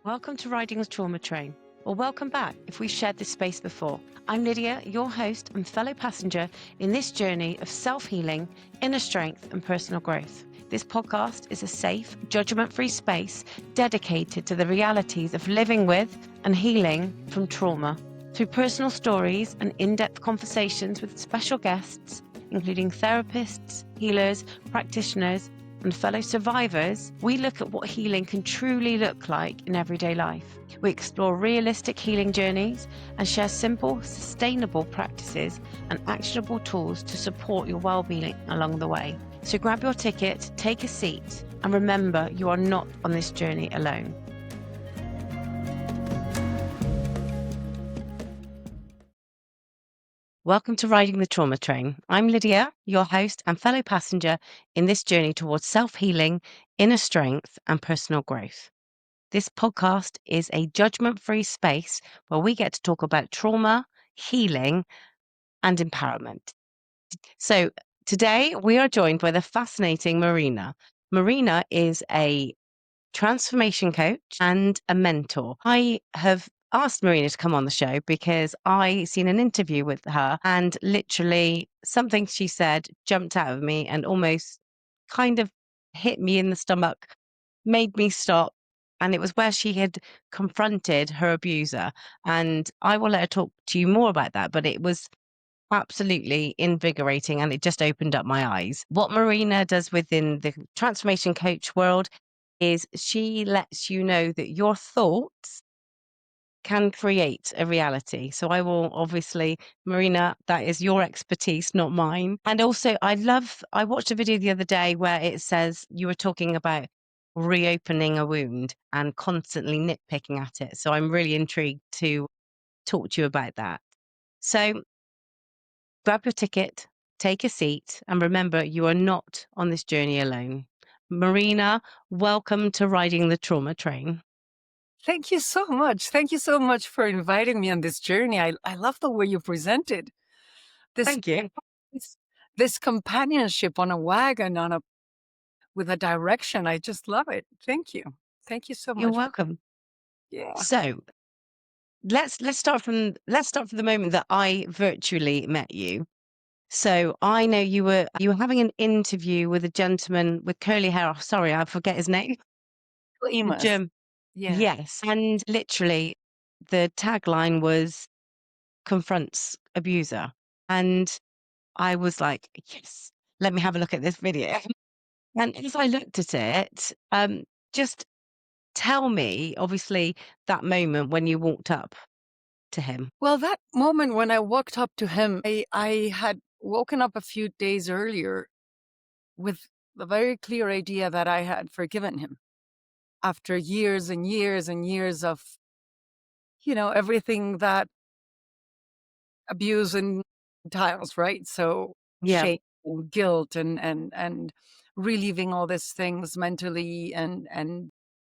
Welcome to Riding the Trauma Train, or welcome back if we've shared this space before. I'm Lydia, your host and fellow passenger in this journey of self-healing, inner strength and personal growth. This podcast is a safe, judgment-free space dedicated to the realities of living with and healing from trauma. Through personal stories and in-depth conversations with special guests, including therapists, healers, practitioners, and fellow survivors, we look at what healing can truly look like in everyday life. We explore realistic healing journeys and share simple, sustainable practices and actionable tools to support your well-being along the way. So grab your ticket, take a seat, and remember you are not on this journey alone. Welcome to Riding the Trauma Train. I'm Lydia, your host and fellow passenger in this journey towards self-healing, inner strength, and personal growth. This podcast is a judgment-free space where we get to talk about trauma, healing, and empowerment. So today we are joined by the fascinating Marina. Marina is a transformation coach and a mentor. I have asked Marina to come on the show because I seen an interview with her and literally something she said jumped out of me and almost kind of hit me in the stomach, made me stop. And it was where she had confronted her abuser. And I will let her talk to you more about that, but it was absolutely invigorating and it just opened up my eyes. What Marina does within the transformation coach world is she lets you know that your thoughts can create a reality. So I will obviously, Marina, that is your expertise, not mine. And also I watched a video the other day where it says you were talking about reopening a wound and constantly nitpicking at it. So I'm really intrigued to talk to you about that. So grab your ticket, take a seat, and remember you are not on this journey alone. Marina, welcome to Riding the Trauma Train. Thank you so much. Thank you so much for inviting me on this journey. I love the way you presented this Thank you. this, this companionship on a wagon with a direction. I just love it. Thank you. Thank you so You're much. welcome. Yeah. So let's start from the moment that I virtually met you. So I know you were having an interview with a gentleman with curly hair. Oh, sorry, I forget his name. Emus. Jim. Yeah. Yes, and literally the tagline was confronts abuser, and I was like, yes, let me have a look at this video. And as I looked at it, just tell me, obviously, that moment when you walked up to him. Well, that moment when I walked up to him, I had woken up a few days earlier with the very clear idea that I had forgiven him after years and years and years of, everything that abuse and tiles, right? So Yeah, shame and guilt and reliving all these things mentally and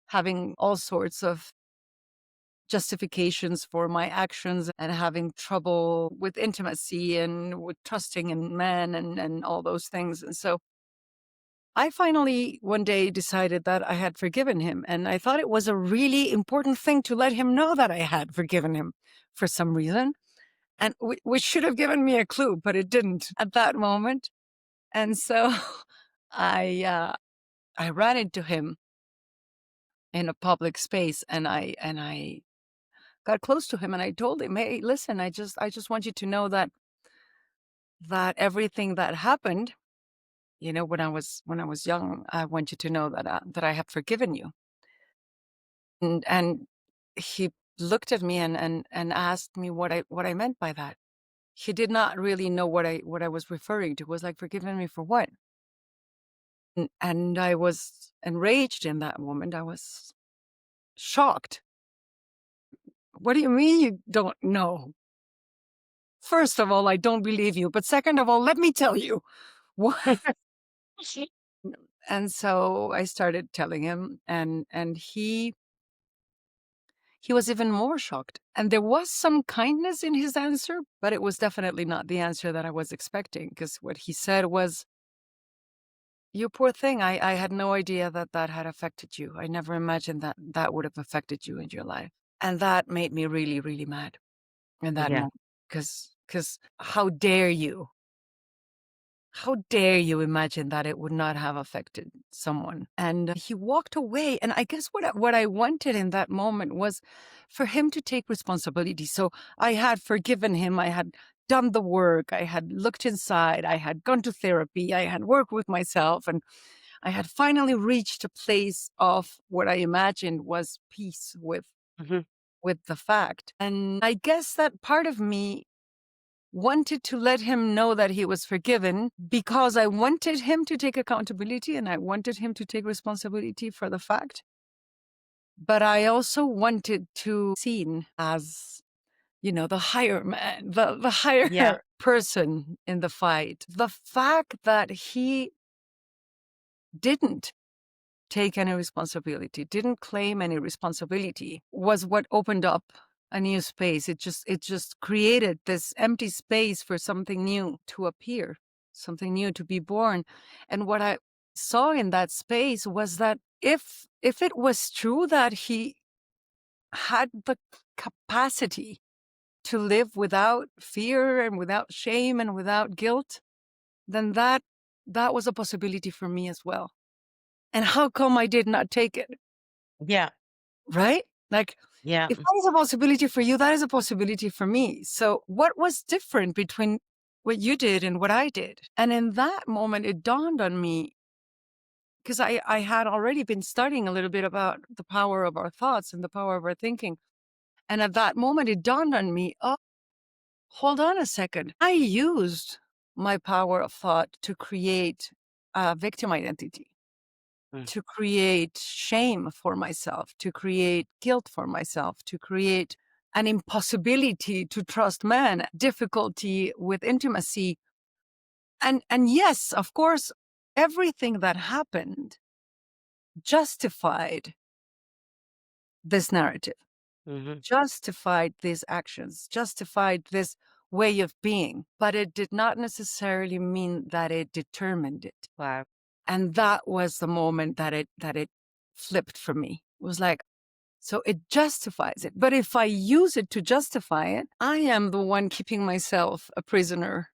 having all sorts of justifications for my actions and having trouble with intimacy and with trusting in men and all those things. And so I finally one day decided that I had forgiven him. And I thought it was a really important thing to let him know that I had forgiven him for some reason. And which should have given me a clue, but it didn't at that moment. And so I ran into him in a public space, and I got close to him, and I told him, "Hey, listen, I just want you to know that everything that happened, when I was young, I want you to know that I have forgiven you." And he looked at me and asked me what I meant by that. He did not really know what I was referring to. It was like, "Forgiven me for what?" And I was enraged in that moment. I was shocked. "What do you mean you don't know? First of all, I don't believe you. But second of all, let me tell you." What? And so I started telling him, and he was even more shocked. And there was some kindness in his answer, but it was definitely not the answer that I was expecting, because what he said was, You poor thing. I had no idea that that had affected you. I never imagined that that would have affected you in your life. And that made me really, really mad in that Yeah. moment. Because how dare you? How dare you imagine that it would not have affected someone? And he walked away. And I guess what I wanted in that moment was for him to take responsibility. So I had forgiven him. I had done the work. I had looked inside. I had gone to therapy. I had worked with myself. And I had finally reached a place of what I imagined was peace Mhm. with the fact. And I guess that part of me wanted to let him know that he was forgiven because I wanted him to take accountability and I wanted him to take responsibility for the fact. But I also wanted to seen as, the higher man, the higher Yeah. person in the fight. The fact that he didn't take any responsibility, didn't claim any responsibility was what opened up a new space. It just created this empty space for something new to appear, something new to be born. And what I saw in that space was that if it was true that he had the capacity to live without fear and without shame and without guilt, then that was a possibility for me as well. And how come I did not take it? Yeah. Right? Like, Yeah. if that is a possibility for you, that is a possibility for me. So, what was different between what you did and what I did? And in that moment, it dawned on me because I had already been studying a little bit about the power of our thoughts and the power of our thinking. And at that moment, it dawned on me, oh, hold on a second. I used my power of thought to create a victim identity, Mm. to create shame for myself, to create guilt for myself, to create an impossibility to trust man, difficulty with intimacy. And yes, of course, everything that happened justified this narrative, Mhm. justified these actions, justified this way of being, but it did not necessarily mean that it determined it. Wow. And that was the moment that it flipped for me. It was like, so it justifies it. But if I use it to justify it, I am the one keeping myself a prisoner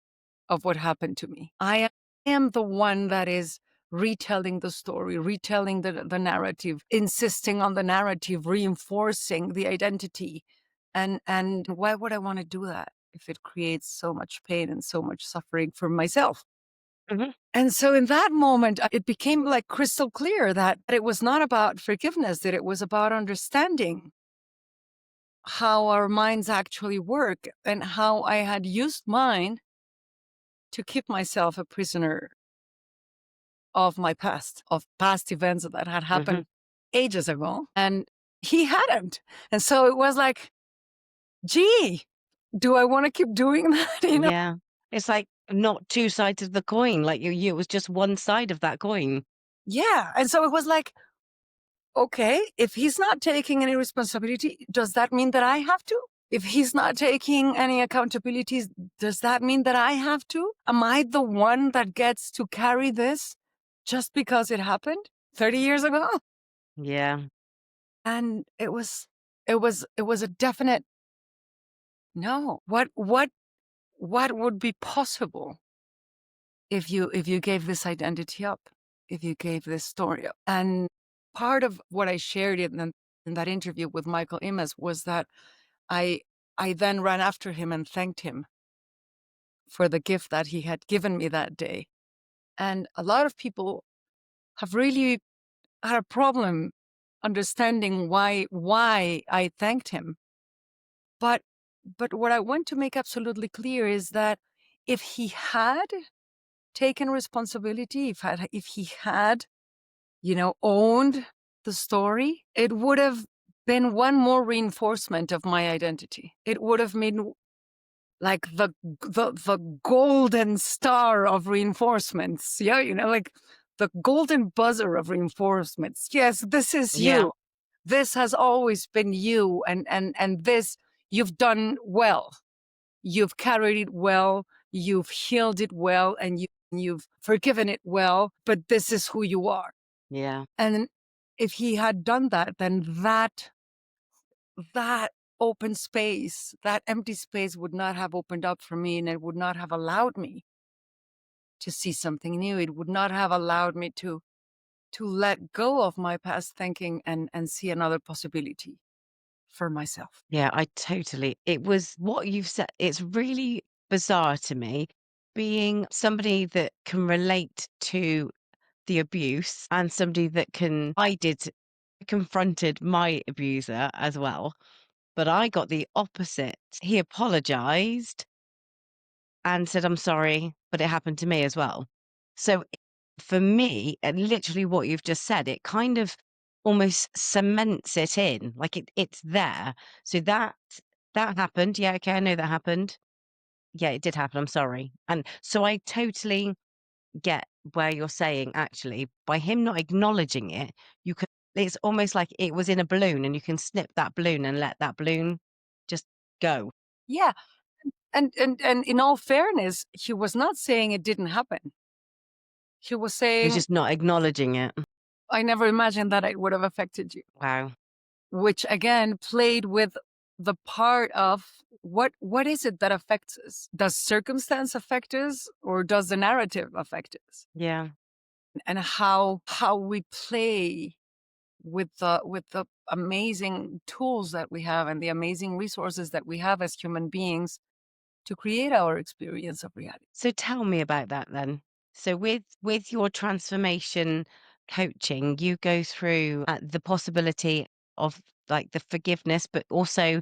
of what happened to me. I am the one that is retelling the story, retelling the narrative, insisting on the narrative, reinforcing the identity. And why would I want to do that if it creates so much pain and so much suffering for myself? Mhm. And so in that moment, it became like crystal clear that it was not about forgiveness, that it was about understanding how our minds actually work and how I had used mine to keep myself a prisoner of my past, of past events that had Mhm. happened ages ago. And he hadn't. And so it was like, gee, do I want to keep doing that? Yeah. It's like not two sides of the coin. Like you it was just one side of that coin. Yeah. And so it was like, okay, if he's not taking any responsibility, does that mean that I have to? If he's not taking any accountabilities, does that mean that I have to? Am I the one that gets to carry this just because it happened 30 years ago? Yeah. And it was a definite no. What would be possible if you gave this identity up, if you gave this story up? And part of what I shared in that interview with Michael Imes was that I I then ran after him and thanked him for the gift that he had given me that day. And a lot of people have really had a problem understanding why I thanked him. But but what I want to make absolutely clear is that if he had taken responsibility, if he had, owned the story, it would have been one more reinforcement of my identity. It would have been like the golden star of reinforcements. Yeah, like the golden buzzer of reinforcements. Yes, this is Yeah. you. This has always been you, and this you've done well. You've carried it well. You've healed it well, and You've forgiven it well, but this is who you are. Yeah. And if he had done that, then that open space, that empty space would not have opened up for me, and it would not have allowed me to see something new. It would not have allowed me to let go of my past thinking and see another possibility for myself. Yeah, I totally it was what you've said, it's really bizarre to me being somebody that can relate to the abuse and somebody that can confronted my abuser as well, but I got the opposite. He apologized and said, "I'm sorry, but it happened to me as well." So for me, and literally what you've just said, it kind of almost cements it in, like it's there. So that happened. Yeah, okay, I know that happened. Yeah, it did happen. I'm sorry. And so I totally get where you're saying actually by him not acknowledging it, you can it's almost like it was in a balloon and you can snip that balloon and let that balloon just go. Yeah. And in all fairness, he was not saying it didn't happen. He was He's saying, just not acknowledging it. I never imagined that it would have affected you, Wow. which again played with the part of what is it that affects us? Does circumstance affect us, or does the narrative affect us? Yeah. And how we play with the amazing tools that we have and the amazing resources that we have as human beings to create our experience of reality. So tell me about that then. So with your transformation coaching, you go through the possibility of like the forgiveness, but also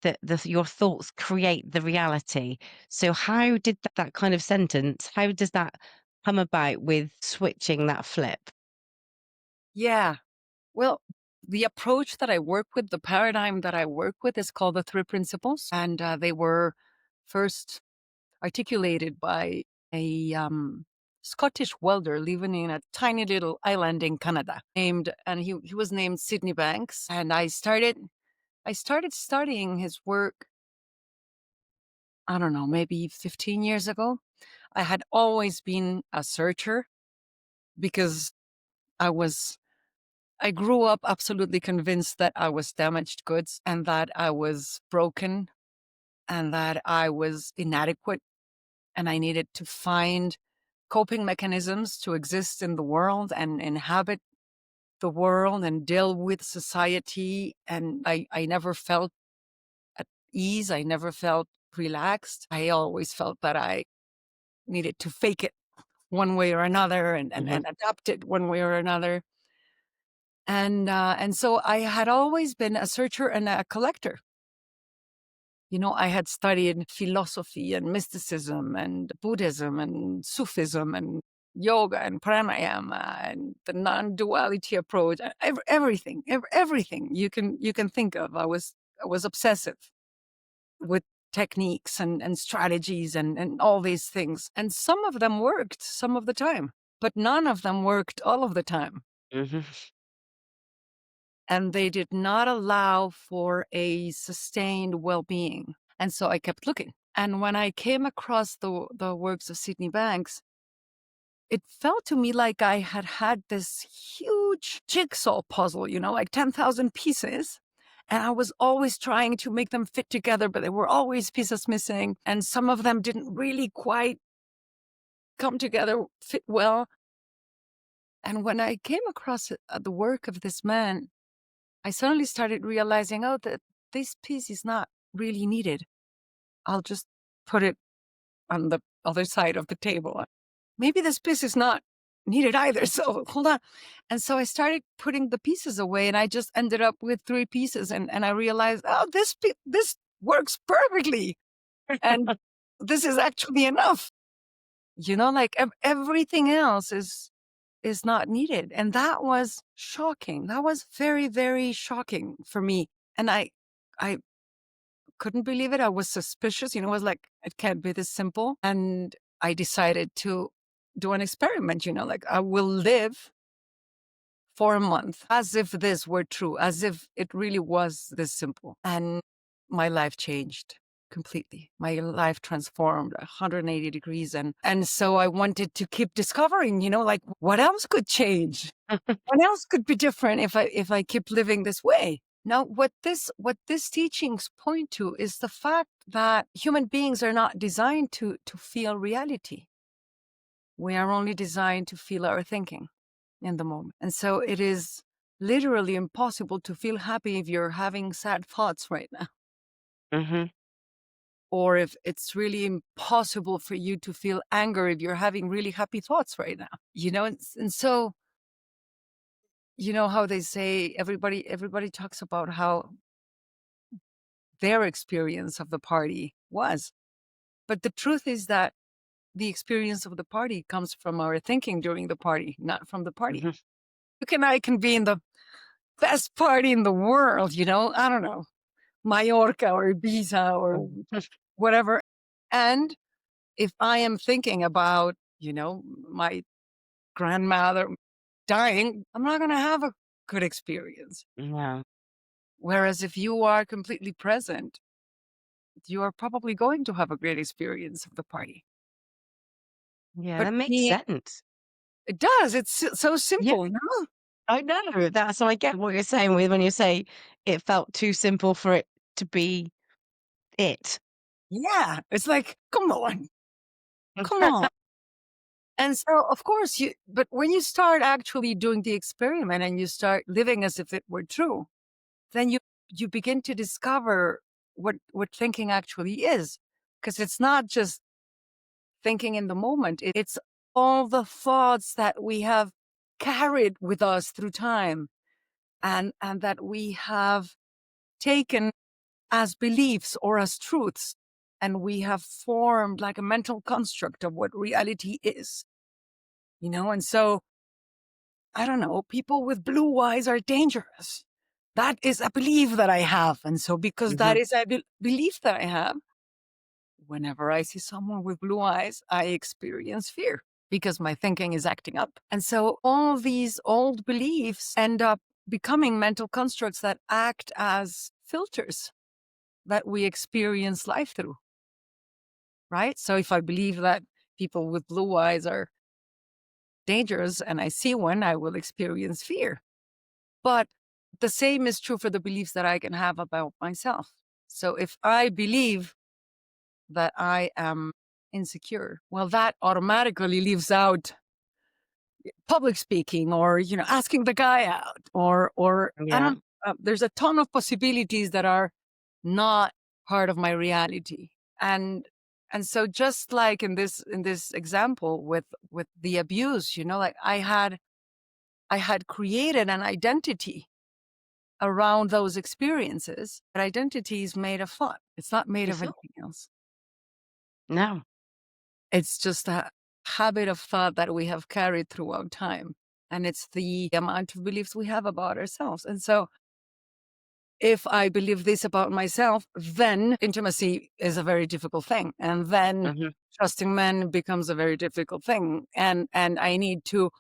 the your thoughts create the reality. So how did that kind of sentence, how does that come about with switching that flip? Yeah. Well, the approach that I work with, the paradigm that I work with is called the three principles. And they were first articulated by a Scottish welder living in a tiny little island in Canada and he was named Sydney Banks. And I started studying his work, I don't know, maybe 15 years ago. I had always been a searcher because I was I grew up absolutely convinced that I was damaged goods and that I was broken and that I was inadequate and I needed to find coping mechanisms to exist in the world and inhabit the world and deal with society. And I never felt at ease. I never felt relaxed. I always felt that I needed to fake it one way or another and Hmm. adapt it one way or another. And so I had always been a searcher and a collector. You know, I had studied philosophy and mysticism and Buddhism and Sufism and yoga and pranayama and the non-duality approach. Everything you can think of. I was obsessive with techniques and strategies and all these things. And some of them worked some of the time, but none of them worked all of the time. Hmm. And they did not allow for a sustained well-being. And so I kept looking. And when I came across the works of Sydney Banks, it felt to me like I had had this huge jigsaw puzzle, like 10,000 pieces. And I was always trying to make them fit together, but there were always pieces missing. And some of them didn't really quite come together, fit well. And when I came across the work of this man, I suddenly started realizing, oh, that this piece is not really needed. I'll just put it on the other side of the table. Maybe this piece is not needed either. So hold on. And so I started putting the pieces away and I just ended up with three pieces. And I realized, oh, this works perfectly. And this is actually enough. Like everything else is not needed. And that was shocking. That was very, very shocking for me. And I couldn't believe it. I was suspicious. I was like, it can't be this simple. And I decided to do an experiment, like I will live for a month as if this were true, as if it really was this simple. And my life changed. completely. My life transformed 180 degrees, and so I wanted to keep discovering, like what else could change? What else could be different if I keep living this way? Now, what this teachings point to is the fact that human beings are not designed to feel reality. We are only designed to feel our thinking in the moment. And so it is literally impossible to feel happy if you're having sad thoughts right now, Mhm. or if it's really impossible for you to feel anger if you're having really happy thoughts right now. And so how they say everybody talks about how their experience of the party was. But the truth is that the experience of the party comes from our thinking during the party, not from the party. Mhm. I can be in the best party in the world, I don't know, Mallorca or Ibiza or Mhm. whatever. And if I am thinking about, my grandmother dying, I'm not going to have a good experience. Yeah. Whereas if you are completely present, you are probably going to have a great experience of the party. Yeah, But that makes sense. it does. It's so Yeah, simple, no? I know. That's so I get what you're saying with when you say it felt too simple for it to be it. Yeah. It's like, come on. And so, of course, but when you start actually doing the experiment and you start living as if it were true, then you begin to discover what thinking actually is. Because it's not just thinking in the moment, it's all the thoughts that we have carried with us through time and that we have taken as beliefs or as truths. And we have formed like a mental construct of what reality is, And so, I don't know, people with blue eyes are dangerous. That is a belief that I have. And so, because that Mhm. is a belief that I have, whenever I see someone with blue eyes, I experience fear because my thinking is acting up. And so, all these old beliefs end up becoming mental constructs that act as filters that we experience life through, right? So if I believe that people with blue eyes are dangerous and I see one, I will experience fear. But the same is true for the beliefs that I can have about myself. So if I believe that I am insecure, well, that automatically leaves out public speaking or, asking the guy out or I Yeah. don't, there's a ton of possibilities that are not part of my reality. And and so just like in this example with the abuse, like I had created an identity around those experiences. That identity is made of thought. It's not made of It's not. anything else. No. It's just a habit of thought that we have carried throughout time. And it's the amount of beliefs we have about ourselves. And so if I believe this about myself, then intimacy is a very difficult thing. And then Mhm. trusting men becomes a very difficult thing. And I need to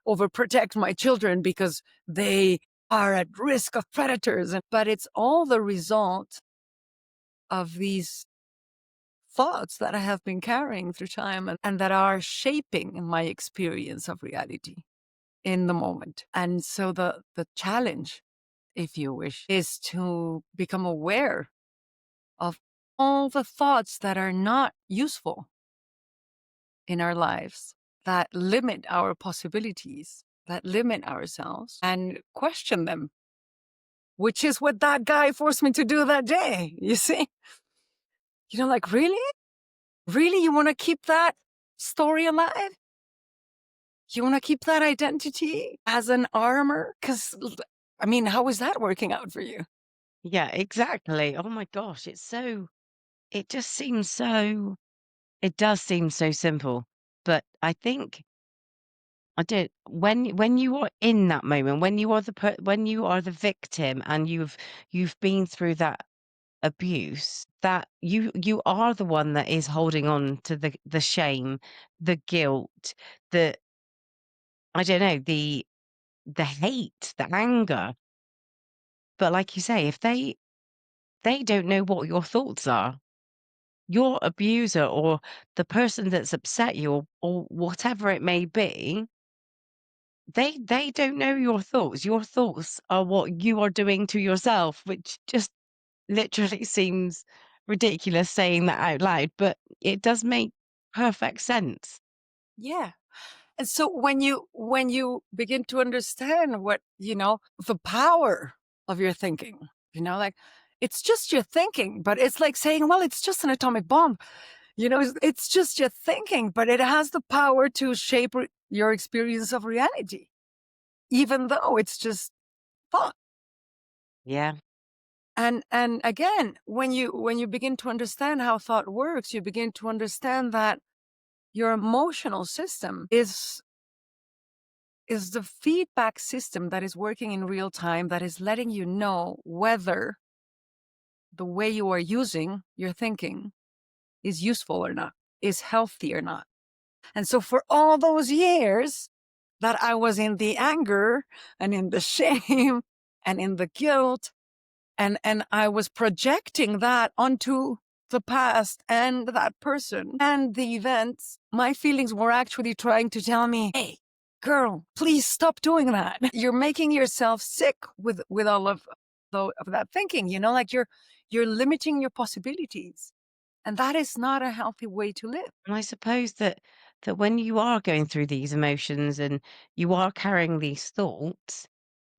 overprotect my children because they are at risk of predators. But it's all the result of these thoughts that I have been carrying through time and that are shaping my experience of reality in the moment. And so the challenge, if you wish, is to become aware of all the thoughts that are not useful in our lives, that limit our possibilities, that limit ourselves, and question them, which is what that guy forced me to do that day. You see? Like, really? Really? You want to keep that story alive? You want to keep that identity as an armor? Because, how is that working out for you? Yeah, exactly. Oh my gosh, it just seems so it does seem so simple, but I think I don't when you are in that moment, when you are the victim and you've been through that abuse, that you are the one that is holding on to the shame, the guilt, the I don't know, the hate, the anger. But like you say, if they don't know what your thoughts are, your abuser or the person that's upset you or whatever it may be, they don't know your thoughts. Your thoughts are what you are doing to yourself, which just literally seems ridiculous saying that out loud, but it does make perfect sense. Yeah. And so when you begin to understand what, the power of your thinking, like it's just your thinking, but it's like saying, well, it's just an atomic bomb. It's just your thinking, but it has the power to shape your experience of reality, even though it's just thought. Yeah. And again, when you begin to understand how thought works, you begin to understand that your emotional system is the feedback system that is working in real time, that is letting you know whether the way you are using your thinking is useful or not, is healthy or not. And so for all those years that I was in the anger and in the shame and in the guilt, and I was projecting that onto the past and that person and the events, my feelings were actually trying to tell me, hey, girl, please stop doing that. You're making yourself sick with all of that thinking, like you're limiting your possibilities. And that is not a healthy way to live. And I suppose that when you are going through these emotions and you are carrying these thoughts,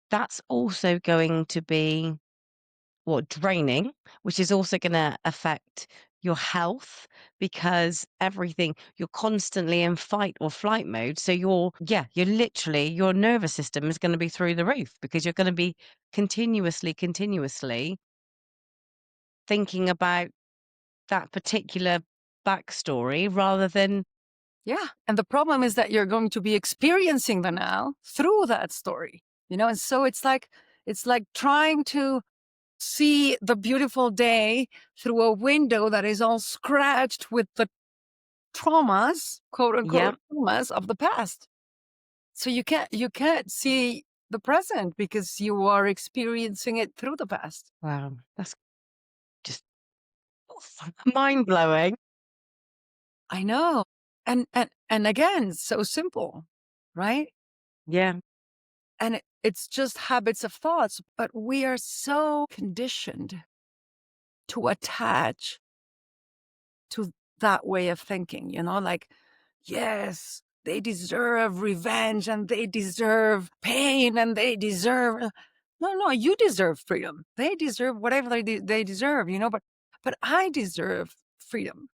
that's also going to be what draining, which is also going to affect your health because everything you're constantly in fight or flight mode. So you're literally your nervous system is going to be through the roof because you're going to be continuously thinking about that particular backstory rather than Yeah. And the problem is that you're going to be experiencing the now through that story, and so it's like trying to see the beautiful day through a window that is all scratched with the traumas, quote yeah. unquote traumas of the past. So you can't see the present because you are experiencing it through the past. Wow, that's just mind blowing. I know. And again, so simple, right? Yeah. And it's just habits of thoughts, but we are so conditioned to attach to that way of thinking, like, yes, they deserve revenge and they deserve pain and they deserve. No, no, you deserve freedom. They deserve whatever they deserve, but I deserve freedom.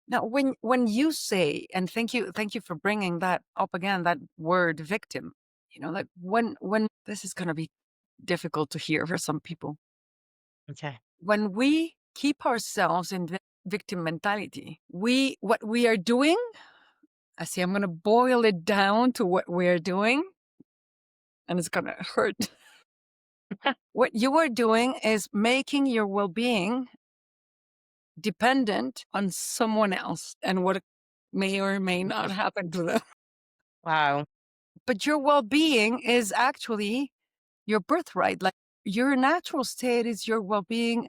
Now, when you say, and thank you for bringing that up again, that word victim, like when this is going to be difficult to hear for some people. Okay. When we keep ourselves in victim mentality, what we are doing, I see, I'm going to boil it down to what we're doing, and it's going to hurt. What you are doing is making your well-being dependent on someone else and what may or may not happen to them. Wow. But your well-being is actually your birthright. Like, your natural state is your well-being,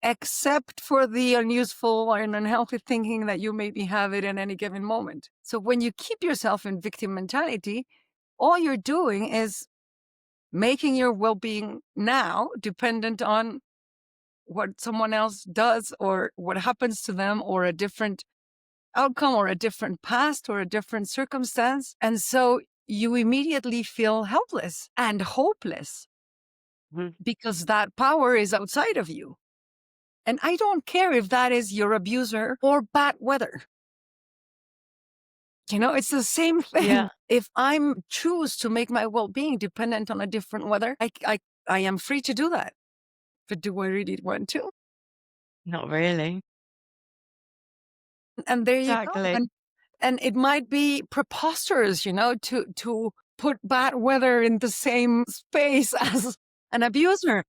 except for the unuseful and unhealthy thinking that you maybe have it in any given moment. So when you keep yourself in victim mentality, all you're doing is making your well-being now dependent on what someone else does or what happens to them, or a different outcome or a different past or a different circumstance. And so you immediately feel helpless and hopeless Mhm. because that power is outside of you. And I don't care if that is your abuser or bad weather. It's the same thing. Yeah. If I'm choose to make my well-being dependent on a different weather, I am free to do that. But do I really want to? Not really. And there you go. Exactly. And it might be preposterous, to put bad weather in the same space as an abuser.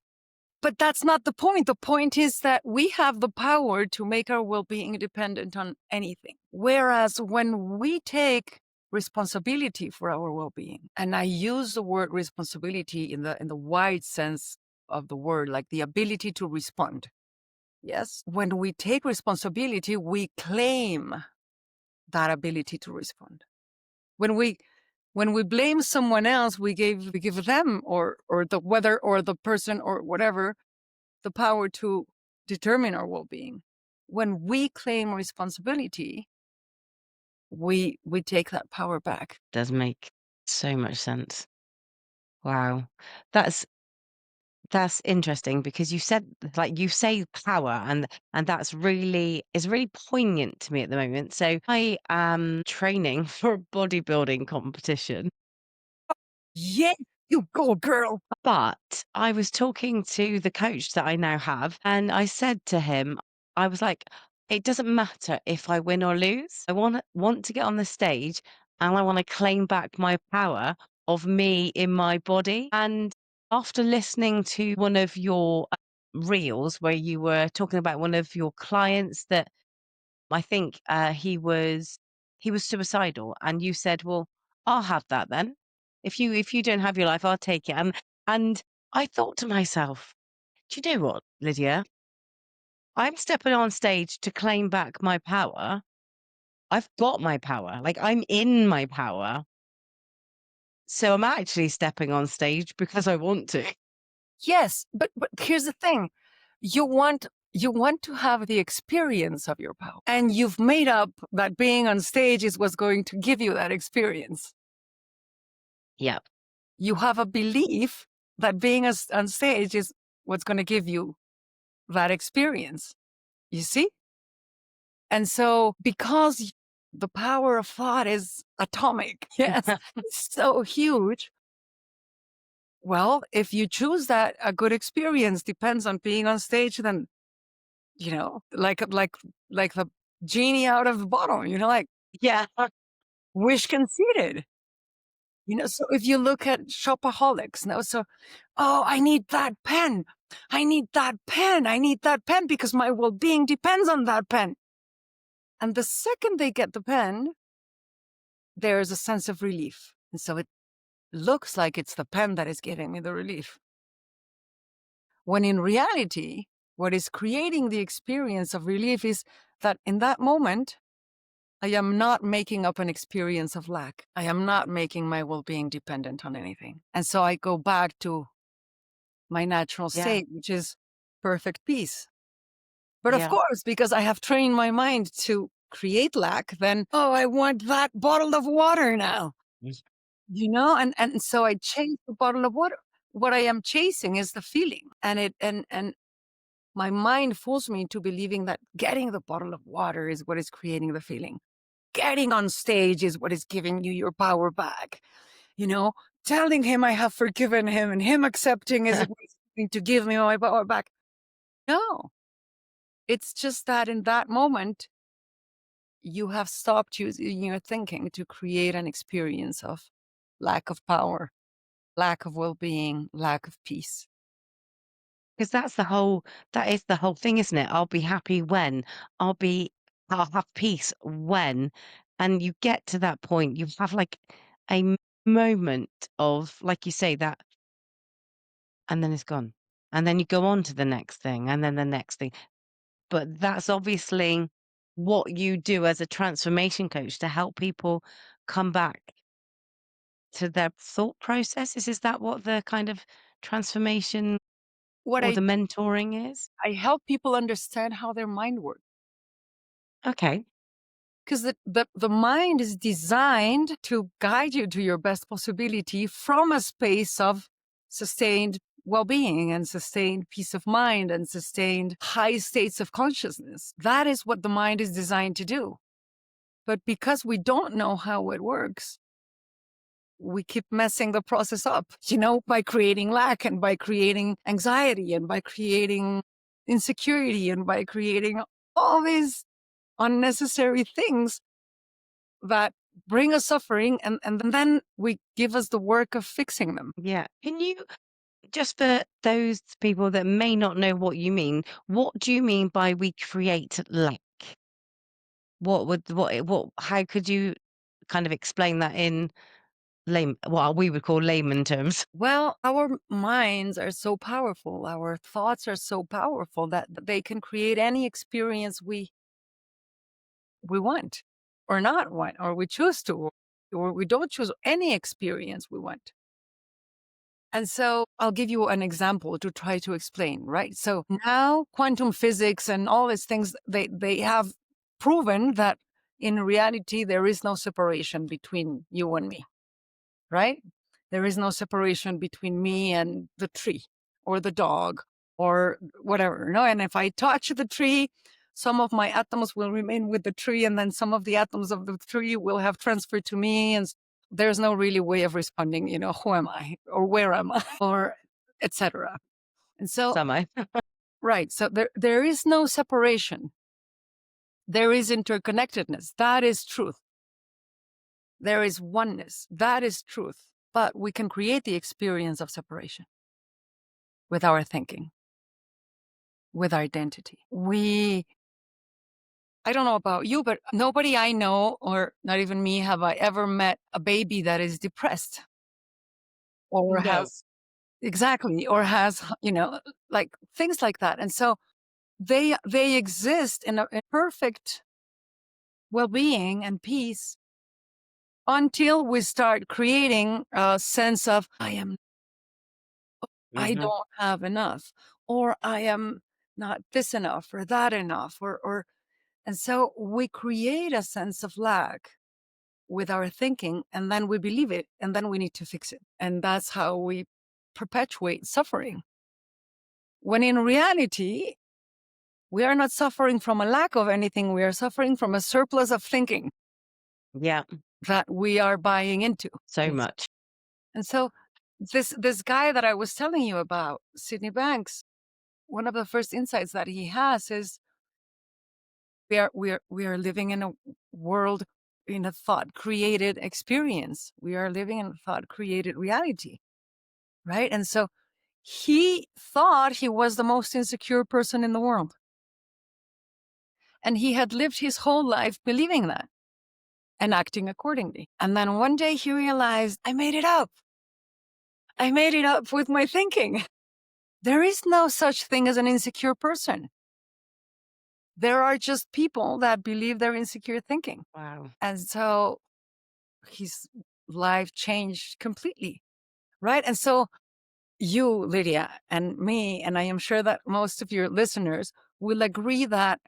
But that's not the point. The point is that we have the power to make our well-being dependent on anything. Whereas when we take responsibility for our well-being, and I use the word responsibility in the wide sense of the word, like the ability to respond. Yes. When we take responsibility, we claim that ability to respond. When we blame someone else, we give them or the weather or the person or whatever the power to determine our well-being. When we claim responsibility, we take that power back. Does make so much sense. Wow. That's That's interesting because you said like you say power and that's really is really poignant to me at the moment. So I am training for a bodybuilding competition, Yeah, you go, girl. but I was talking to the coach that I now have and I said to him, I was like, it doesn't matter if I win or lose. I want to get on the stage and I want to claim back my power of me in my body. And after listening to one of your reels where you were talking about one of your clients that I think he was suicidal, and you said, "Well, I'll have that then. If you don't have your life, I'll take it." And I thought to myself, "Do you know what, Lydia? I'm stepping on stage to claim back my power. I've got my power. Like I'm in my power. So I'm actually stepping on stage because I want to." Yes, but here's the thing. You want to have the experience of your power. And you've made up that being on stage is what's going to give you that experience. Yep. You have a belief that being on stage is what's going to give you that experience. You see? And so because the power of thought is atomic, yes, it's so huge. Well, if you choose that a good experience depends on being on stage, then like the genie out of the bottle, like Yeah. wish conceded. So if you look at shopaholics now, so oh, I need that pen. I need that pen. I need that pen because my well-being depends on that pen. And the second they get the pen, there's a sense of relief. And so it looks like it's the pen that is giving me the relief. When in reality, what is creating the experience of relief is that in that moment, I am not making up an experience of lack. I am not making my well being dependent on anything. And so I go back to my natural Yeah. state, which is perfect peace. But of Yeah. course, because I have trained my mind to create lack, then, oh, I want that bottle of water now. And so I chase the bottle of water. What I am chasing is the feeling. And my mind fools me into believing that getting the bottle of water is what is creating the feeling. Getting on stage is what is giving you your power back. You know, Telling him I have forgiven him and him accepting is what is going to give me my power back. No, it's just that in that moment, you have stopped using your thinking to create an experience of lack of power, lack of well being, lack of peace. 'Cause that is the whole thing, isn't it? I'll be happy when, I'll have peace when, and you get to that point, you have like a moment of, like you say, that, and then it's gone. And then you go on to the next thing, and then the next thing. But that's obviously what you do as a transformation coach to help people come back to their thought processes. Is that what the kind of transformation What or I the mentoring is? I help people understand how their mind works. Okay. Because the mind is designed to guide you to your best possibility from a space of sustained well-being and sustained peace of mind and sustained high states of consciousness. That is what the mind is designed to do. But because we don't know how it works, we keep messing the process up, by creating lack and by creating anxiety and by creating insecurity and by creating all these unnecessary things that bring us suffering, and then we give us the work of fixing them. Yeah. Can you, just for those people that may not know what you mean, what do you mean by we create lack? What would, how could you kind of explain that in? what we would call layman terms. Well, our minds are so powerful, our thoughts are so powerful that they can create any experience we want or not want, or we choose to, or we don't choose any experience we want. And so I'll give you an example to try to explain, right? So now quantum physics and all these things, they have proven that in reality, there is no separation between you and me, right? There is no separation between me and the tree or the dog or whatever. No, and if I touch the tree, some of my atoms will remain with the tree, and then some of the atoms of the tree will have transferred to me. And there's no really way of responding, who am I or where am I or etc. And so, Samo. right. So there is no separation. There is interconnectedness. That is truth. There is oneness. That is truth. But we can create the experience of separation with our thinking, with our identity. I don't know about you, but nobody I know, or not even me, have I ever met a baby that is depressed or No. has, exactly, or has, like things like that. And so they exist in a perfect well-being and peace until we start creating a sense of I Hmm. don't have enough, or I am not this enough or that enough, or and so we create a sense of lack with our thinking, and then we believe it, and then we need to fix it. And that's how we perpetuate suffering. When in reality, we are not suffering from a lack of anything, we are suffering from a surplus of thinking Yeah, that we are buying into. so much. And so this guy that I was telling you about, Sydney Banks, one of the first insights that he has is we are living in a world, in a thought created experience. We are living in a thought created reality, right? And so he thought he was the most insecure person in the world, and he had lived his whole life believing that and acting accordingly. And then one day he realized, I made it up. I made it up with my thinking. There is no such thing as an insecure person. There are just people that believe they're insecure thinking. Wow. And so his life changed completely, right? And so you, Lydia, and me, and I am sure that most of your listeners will agree that,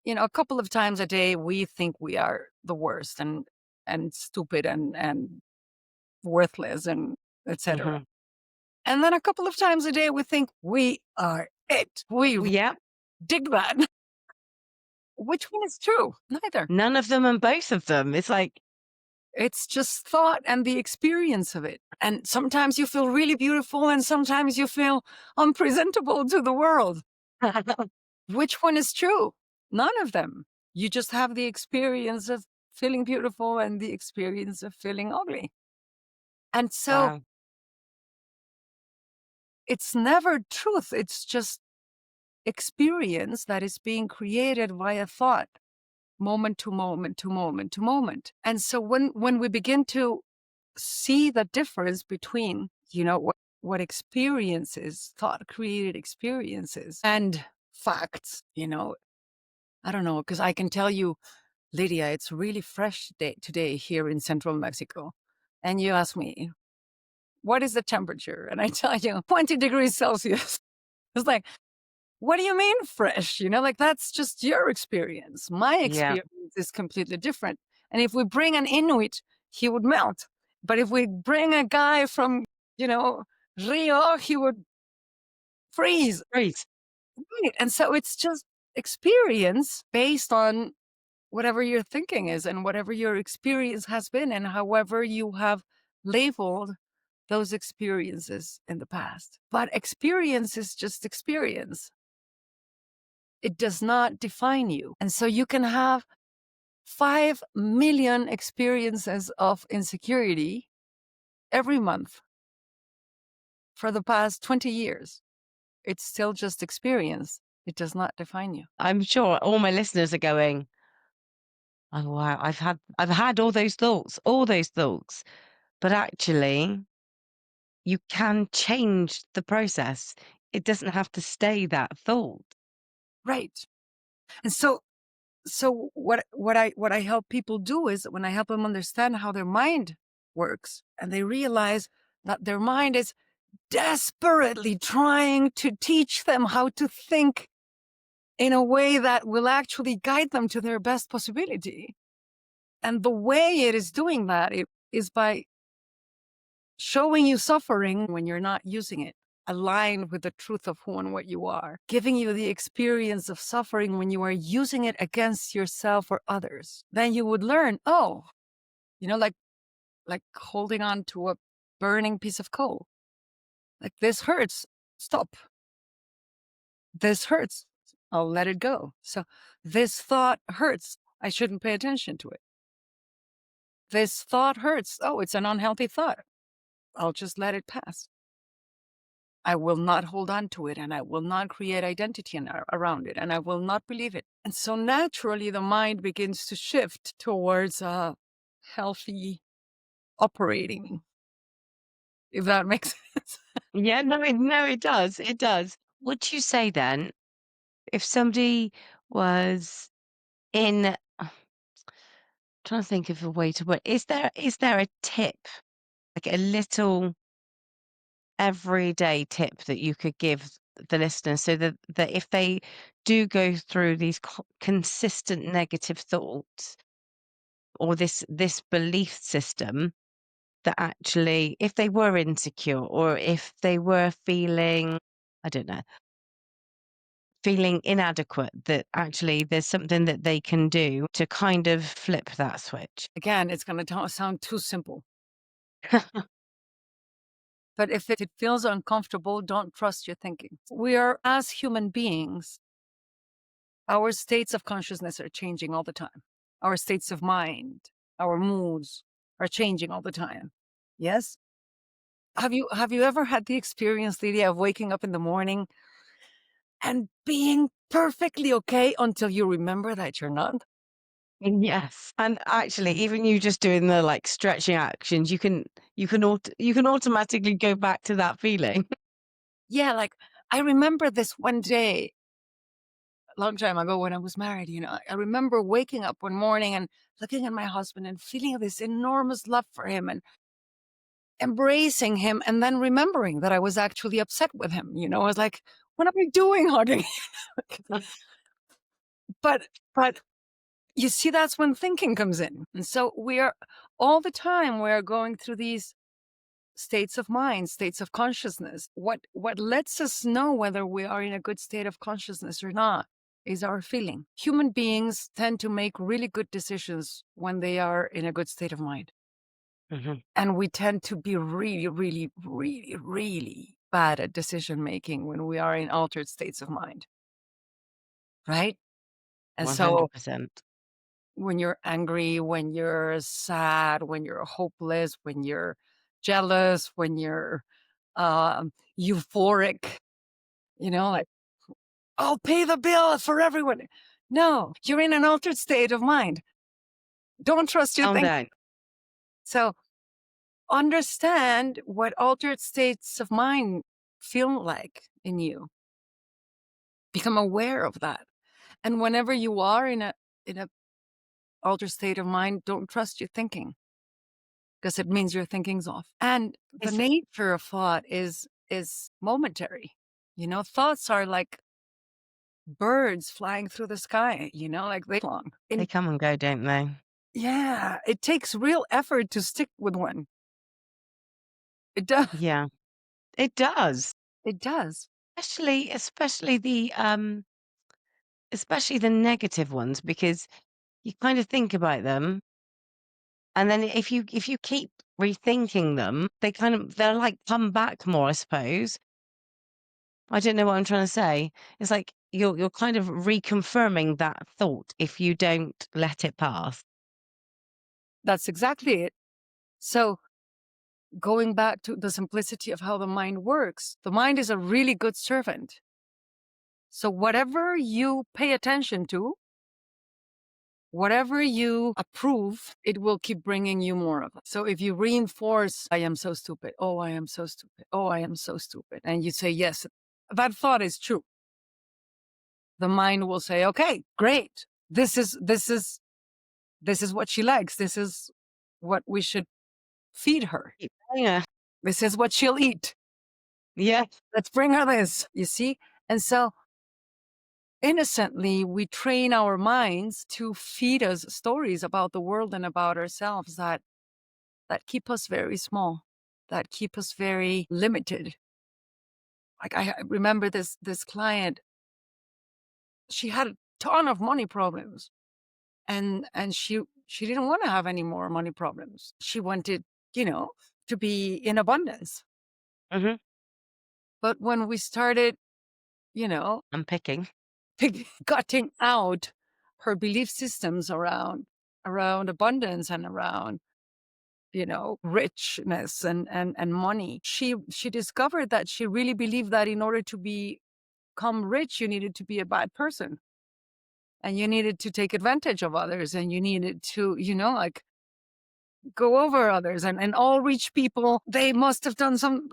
a couple of times a day we think we are the worst and stupid and worthless and etc. Hmm. And then a couple of times a day we think we are it. We Yeah, dig that. Which one is true? Neither. none of them and both of them. It's like, It's just thought and the experience of it. And sometimes you feel really beautiful and sometimes you feel unpresentable to the world. Which one is true? None of them. You just have the experience of feeling beautiful and the experience of feeling ugly. And so wow. it's never truth. It's just experience that is being created via thought, moment to moment to moment to moment. And so when we begin to see the difference between, what experiences, thought created experiences, and facts, I don't know, because I can tell you, Lydia, it's really fresh today here in central Mexico. And you ask me, what is the temperature? And I tell you, 20 degrees Celsius. It's like, what do you mean fresh? Like that's just your experience. My Yeah, experience is completely different. And if we bring an Inuit, he would melt. But if we bring a guy from, Rio, he would freeze. great. Right. And so it's just experience based on whatever your thinking is and whatever your experience has been and however you have labeled those experiences in the past. But experience is just experience. It does not define you. And so you can have 5 million experiences of insecurity every month for the past 20 years. It's still just experience. It does not define you. I'm sure all my listeners are going, oh wow, I've had all those thoughts, all those thoughts. but actually you can change the process. It doesn't have to stay that thought. Right. And so what I help people do is when I help them understand how their mind works and they realize that their mind is desperately trying to teach them how to think in a way that will actually guide them to their best possibility. And the way it is doing that is by showing you suffering when you're not using it, aligned with the truth of who and what you are, giving you the experience of suffering when you are using it against yourself or others. Then you would learn, oh, like holding on to a burning piece of coal. Like this hurts. Stop. This hurts. I'll let it go. So this thought hurts. I shouldn't pay attention to it. This thought hurts. Oh, it's an unhealthy thought. I'll just let it pass. I will not hold on to it and I will not create identity around it and I will not believe it. And so naturally, the mind begins to shift towards a healthy operating, if that makes sense. Yeah, no, it does. It does. Would you say then, if somebody was in, trying to think of a way to put, is there a tip, like a little everyday tip that you could give the listeners so that if they do go through these consistent negative thoughts or this belief system, that actually if they were insecure or if they were feeling, I don't know, feeling inadequate, that actually there's something that they can do to kind of flip that switch? Again, it's going to sound too simple. But if it feels uncomfortable, don't trust your thinking. We are, as human beings, our states of consciousness are changing all the time. Our states of mind, our moods are changing all the time. Yes? Have you ever had the experience, Lydia, of waking up in the morning and being perfectly okay until you remember that you're not? Yes. And actually, even you just doing the like stretching actions, you can automatically go back to that feeling. Yeah, like I remember this one day a long time ago when I was married, I remember waking up one morning and looking at my husband and feeling this enormous love for him and embracing him and then remembering that I was actually upset with him. I was like, what am I doing hugging? But you see, that's when thinking comes in. And so all the time we're going through these states of mind, states of consciousness. What lets us know whether we are in a good state of consciousness or not is our feeling. Human beings tend to make really good decisions when they are in a good state of mind. Mhm. And we tend to be really, really, really, really bad at decision making when we are in altered states of mind. Right. And so 100%. when you're angry, when you're sad, when you're hopeless, when you're jealous, when you're euphoric, like, I'll pay the bill for everyone. No, you're in an altered state of mind. Don't trust your Calm thinking. down. So understand what altered states of mind feel like in you. Become aware of that. And whenever you are in a altered state of mind, don't trust your thinking, because it means your thinking's off. And the It's nature of thought is momentary. Thoughts are like birds flying through the sky, like they long. they And come and go, don't they? yeah, it takes real effort to stick with one. It does. Yeah, it does. It does. Especially the negative ones, because you kind of think about them, and then if you keep rethinking them, they're like come back more, I suppose. I don't know what I'm trying to say. It's like you're kind of reconfirming that thought if you don't let it pass. That's exactly it. So going back to the simplicity of how the mind works, the mind is a really good servant. So whatever you pay attention to whatever you approve, it will keep bringing you more of it. So if you reinforce, I am so stupid. Oh, I am so stupid. Oh, I am so stupid. And you say, yes, that thought is true. The mind will say, okay, great. This is what she likes. This is what we should feed her. Yeah. This is what she'll eat. Yeah. Let's bring her this, you see? And so innocently, we train our minds to feed us stories about the world and about ourselves that keep us very small, that keep us very limited. Like I remember this client, she had a ton of money problems, and she didn't want to have any more money problems. She wanted, to be in abundance. Hmm. But when we started, you know, I'm picking. cutting out her belief systems around abundance and around richness and money, she discovered that she really believed that in order to become rich, you needed to be a bad person, and you needed to take advantage of others, and you needed to like go over others, and all rich people, they must have done some.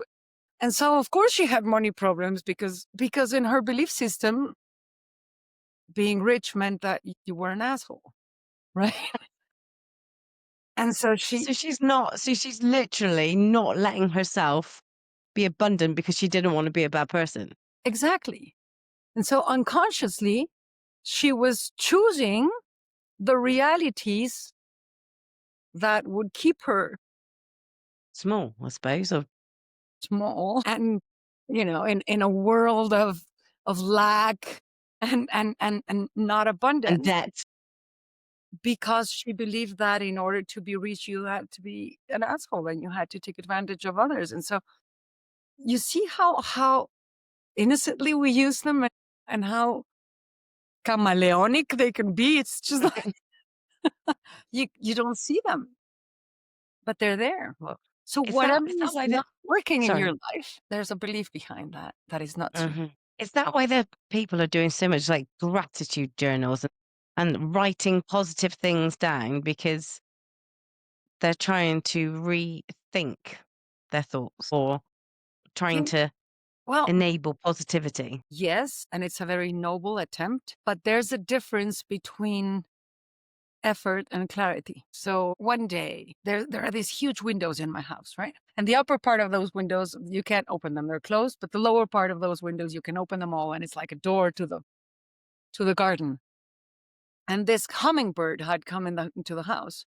And so of course she had money problems because in her belief system, being rich meant that you were an asshole, right? And so she So she's literally not letting herself be abundant because she didn't want to be a bad person. exactly. And so unconsciously, she was choosing the realities that would keep her Small, I suppose, or small and, in a world of lack and not and abundance, debt. because she believed that in order to be rich, you had to be an asshole and you had to take advantage of others. And so you see how innocently we use them, and how chameleonic they can be. It's just like you don't see them, but they're there. Well, So is that whatever is that is why the not working in sorry? your life, there's a belief behind that is not true. Hmm. Is that why the people are doing so much like gratitude journals and writing positive things down because they're trying to rethink their thoughts or trying Think, to well, enable positivity? yes, and it's a very noble attempt, but there's a difference between effort and clarity. So one day there are these huge windows in my house, right? And the upper part of those windows, you can't open them, they're closed, but the lower part of those windows, you can open them all, and it's like a door to the garden. And this hummingbird had come into the house,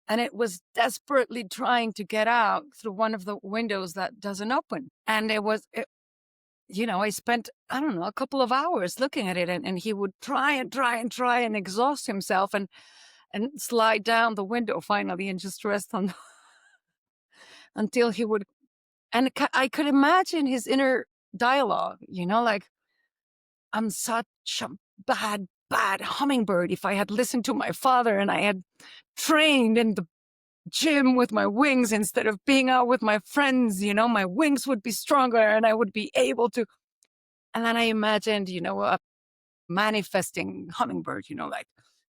and it was desperately trying to get out through one of the windows that doesn't open. And I spent, I don't know, a couple of hours looking at it, and he would try and try and try and exhaust himself and slide down the window finally and just rest on until he would. And I could imagine his inner dialogue, like, I'm such a bad hummingbird. If I had listened to my father and I had trained in the gym with my wings instead of being out with my friends, my wings would be stronger and I would be able to. And then I imagined, a manifesting hummingbird, like,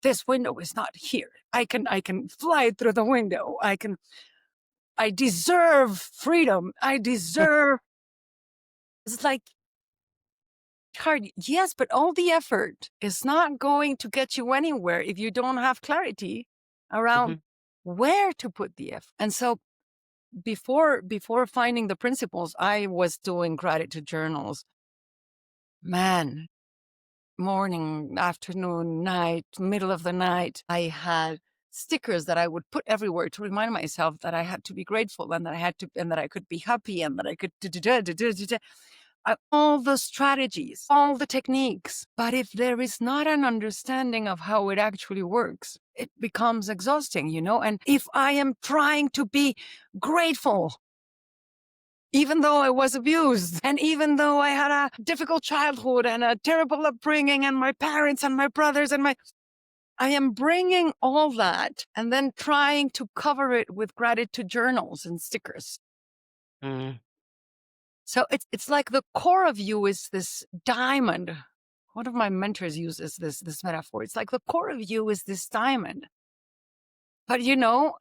this window is not here. I can fly through the window. I deserve freedom. I deserve. It's like hard. Yes, but all the effort is not going to get you anywhere if you don't have clarity around Hmm. where to put the effort. And so before finding the principles, I was doing gratitude journals. Man, morning, afternoon, night, middle of the night, I had stickers that I would put everywhere to remind myself that I had to be grateful, and that I could be happy, and that I could all the strategies, all the techniques. But if there is not an understanding of how it actually works, it becomes exhausting, And if I am trying to be grateful, even though I was abused, and even though I had a difficult childhood and a terrible upbringing, and my parents and my brothers I am bringing all that and then trying to cover it with gratitude journals and stickers. Mm. So it's like the core of you is this diamond one of my mentors uses this metaphor. It's like the core of you is this diamond. But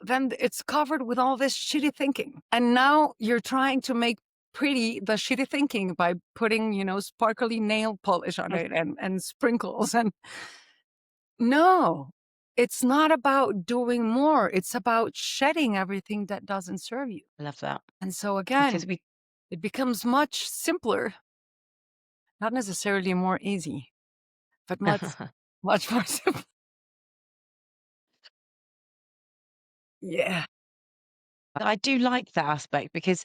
then it's covered with all this shitty thinking. And now you're trying to make pretty the shitty thinking by putting, sparkly nail polish on it and sprinkles. And no, it's not about doing more. It's about shedding everything that doesn't serve you. I love that. And so Because again, it becomes much simpler, not necessarily more easy, but much, much more simple. Yeah. I do like that aspect because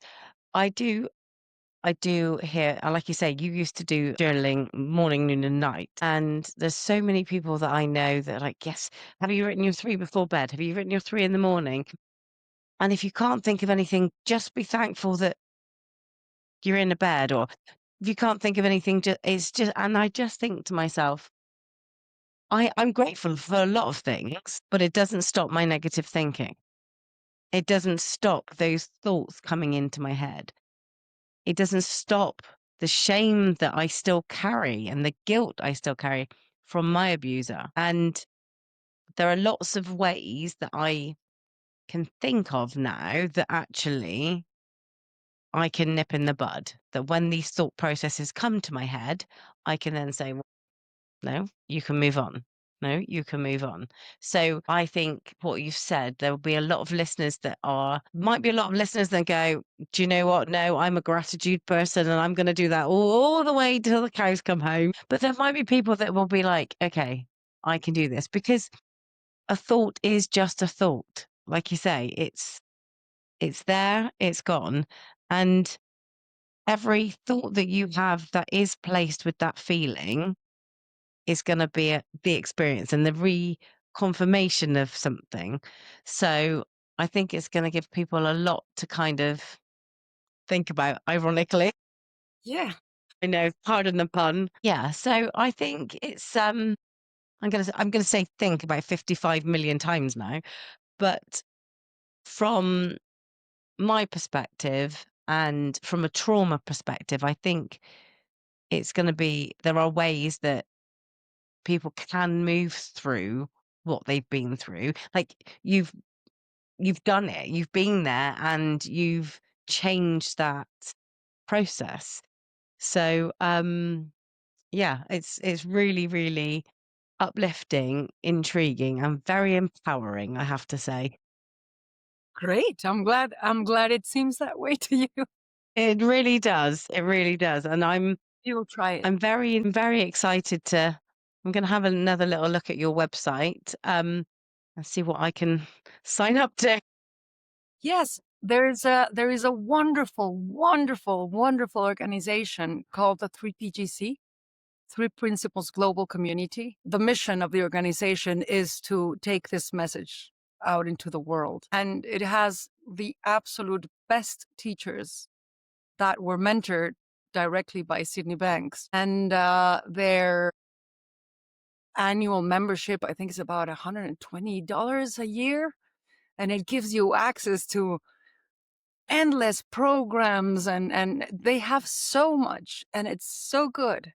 I do I do hear, like you say, you used to do journaling morning, noon, and night. And there's so many people that I know that are like, yes, have you written your three before bed? Have you written your three in the morning? And if you can't think of anything, just be thankful that you're in a bed. Or if you can't think of anything, and I just think to myself, I'm grateful for a lot of things, but it doesn't stop my negative thinking. It doesn't stop those thoughts coming into my head. It doesn't stop the shame that I still carry and the guilt I still carry from my abuser. And there are lots of ways that I can think of now that actually I can nip in the bud. That when these thought processes come to my head, I can then say, no, you can move on. No, you can move on. So I think what you've said, there will be a lot of listeners might be a lot of listeners that go, do you know what? No, I'm a gratitude person and I'm going to do that all the way till the cows come home. But there might be people that will be like, okay, I can do this because a thought is just a thought. Like you say, it's there, it's gone. And every thought that you have that is placed with that feeling is gonna be the experience and the reconfirmation of something. So, I think it's gonna give people a lot to kind of think about, ironically. Yeah. I know, pardon the pun. Yeah, so I think it's, I'm gonna say think about 55 million times now, but from my perspective and from a trauma perspective, I think there are ways that people can move through what they've been through. Like you've done it, you've been there and you've changed that process. So yeah, it's really, really uplifting, intriguing, and very empowering, I have to say. Great. I'm glad it seems that way to you. It really does. It really does. And You'll try it. I'm very excited I'm gonna have another little look at your website, and see what I can sign up to. Yes, there is a wonderful, wonderful, wonderful organization called the 3PGC, Three Principles Global Community. The mission of the organization is to take this message out into the world. And it has the absolute best teachers that were mentored directly by Sydney Banks. And their annual membership, I think, is about $120 a year. And it gives you access to endless programs, and they have so much, and it's so good.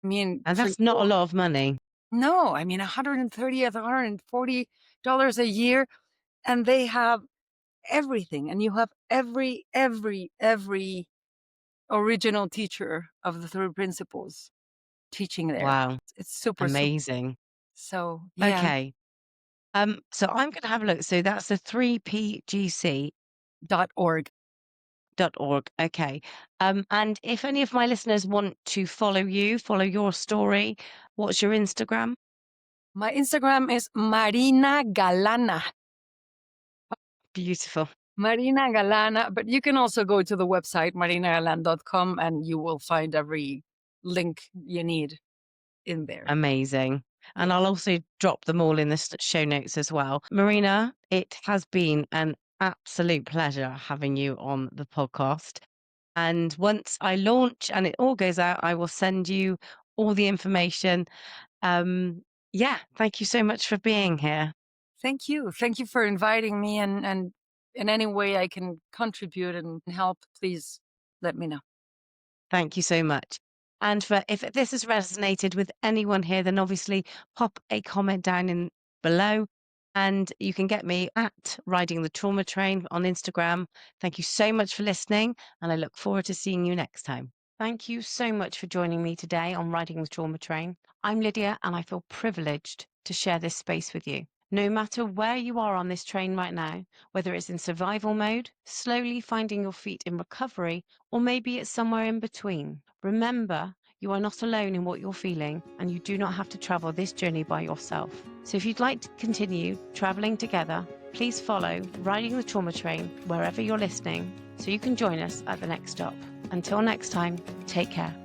I mean, And for that's not a you, lot of money. no, I mean, 130 $140 a year, and they have everything, and you have every original teacher of the three principles teaching there. Wow, It's super, super. amazing. So yeah, Okay. So I'm gonna have a look. So that's the 3pgc.org. .org. Okay. And if any of my listeners want to follow your story, what's your Instagram? My Instagram is Marina Galana. Beautiful. Marina Galana, but you can also go to the website marinagalan.com and you will find every link you need in there. Amazing. Yeah. And I'll also drop them all in the show notes as well. Marina, it has been an absolute pleasure having you on the podcast. And once I launch and it all goes out, I will send you all the information. Um, yeah, thank you so much for being here. Thank you. Thank you for inviting me, and in any way I can contribute and help, please let me know. Thank you so much. And if this has resonated with anyone here, then obviously pop a comment down in below. And you can get me at Riding the Trauma Train on Instagram. Thank you so much for listening, and I look forward to seeing you next time. Thank you so much for joining me today on Riding the Trauma Train. I'm Lydia, and I feel privileged to share this space with you. No matter where you are on this train right now, whether it's in survival mode, slowly finding your feet in recovery, or maybe it's somewhere in between, remember, you are not alone in what you're feeling, and you do not have to travel this journey by yourself. So if you'd like to continue traveling together, please follow Riding the Trauma Train wherever you're listening so you can join us at the next stop. Until next time, take care.